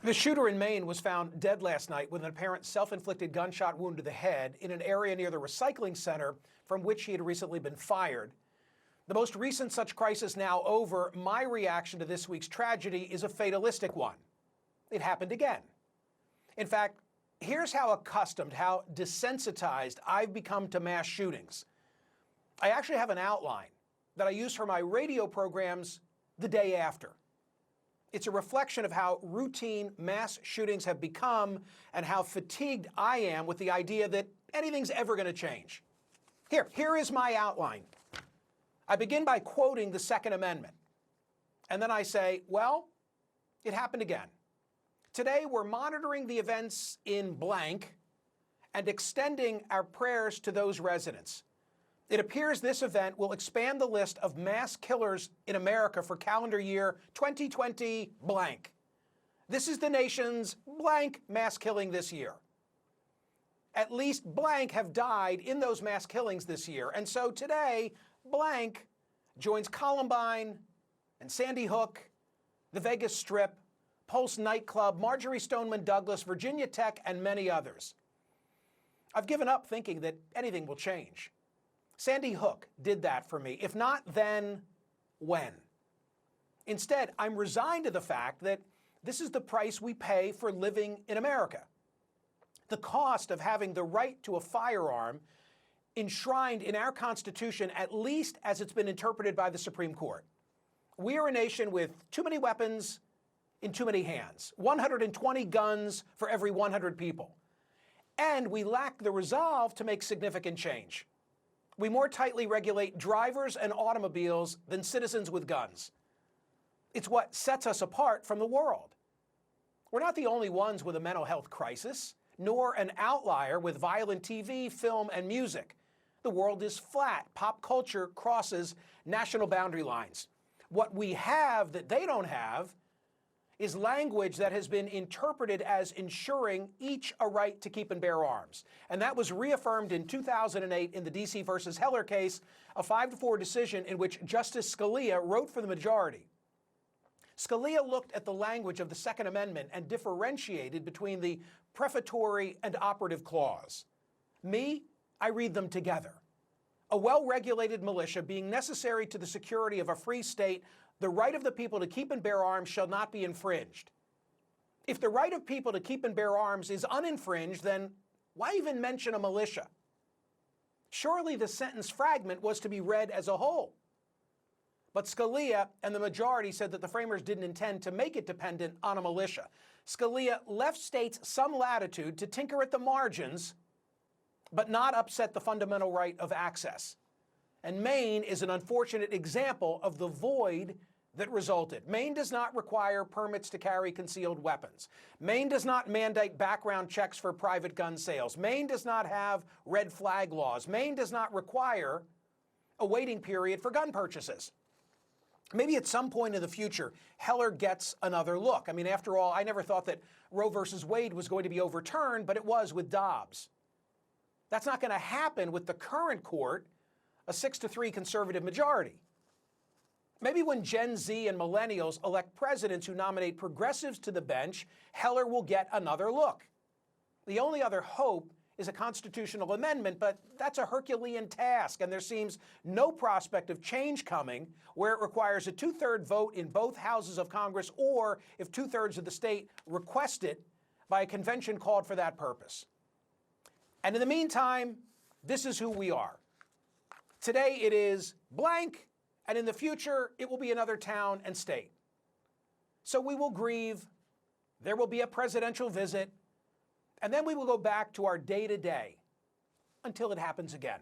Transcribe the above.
The shooter in Maine was found dead last night with an apparent self-inflicted gunshot wound to the head in an area near the recycling center from which he had recently been fired. The most recent such crisis now over, my reaction to this week's tragedy is a fatalistic one. It happened again. In fact, here's how accustomed, how desensitized I've become to mass shootings. I actually have an outline that I use for my radio programs the day after. It's a reflection of how routine mass shootings have become and how fatigued I am with the idea that anything's ever going to change. Here is my outline. I begin by quoting the Second Amendment. And then I say, well, it happened again. Today, we're monitoring the events in blank and extending our prayers to those residents. It appears this event will expand the list of mass killers in America for calendar year 2020 blank. This is the nation's blank mass killing this year. At least blank have died in those mass killings this year. And so today, blank joins Columbine and Sandy Hook, the Vegas Strip, Pulse nightclub, Marjorie Stoneman Douglas, Virginia Tech, and many others. I've given up thinking that anything will change. Sandy Hook did that for me. If not then, when? Instead, I'm resigned to the fact that this is the price we pay for living in America. The cost of having the right to a firearm enshrined in our Constitution, at least as it's been interpreted by the Supreme Court. We are a nation with too many weapons in too many hands, 120 guns for every 100 people. And we lack the resolve to make significant change. We more tightly regulate drivers and automobiles than citizens with guns. It's what sets us apart from the world. We're not the only ones with a mental health crisis, nor an outlier with violent TV, film, and music. The world is flat. Pop culture crosses national boundary lines. What we have that they don't have is language that has been interpreted as ensuring each a right to keep and bear arms. And that was reaffirmed in 2008 in the D.C. versus Heller case, a 5-4 decision in which Justice Scalia wrote for the majority. Scalia looked at the language of the Second Amendment and differentiated between the prefatory and operative clause. Me, I read them together. A well-regulated militia being necessary to the security of a free state, the right of the people to keep and bear arms shall not be infringed. If the right of people to keep and bear arms is uninfringed, then why even mention a militia? Surely the sentence fragment was to be read as a whole. But Scalia and the majority said that the framers didn't intend to make it dependent on a militia. Scalia left states some latitude to tinker at the margins, but not upset the fundamental right of access. And Maine is an unfortunate example of the void that resulted. Maine does not require permits to carry concealed weapons. Maine does not mandate background checks for private gun sales. Maine does not have red flag laws. Maine does not require a waiting period for gun purchases. Maybe at some point in the future, Heller gets another look. I mean, after all, I never thought that Roe versus Wade was going to be overturned, but it was with Dobbs. That's not going to happen with the current court, a 6-3 conservative majority. Maybe when Gen Z and millennials elect presidents who nominate progressives to the bench, Heller will get another look. The only other hope is a constitutional amendment, but that's a Herculean task, and there seems no prospect of change coming where it requires a 2/3 vote in both houses of Congress, or if 2/3 of the state request it by a convention called for that purpose. And in the meantime, this is who we are. Today it is blank, and in the future it will be another town and state. So we will grieve, there will be a presidential visit, and then we will go back to our day-to-day until it happens again.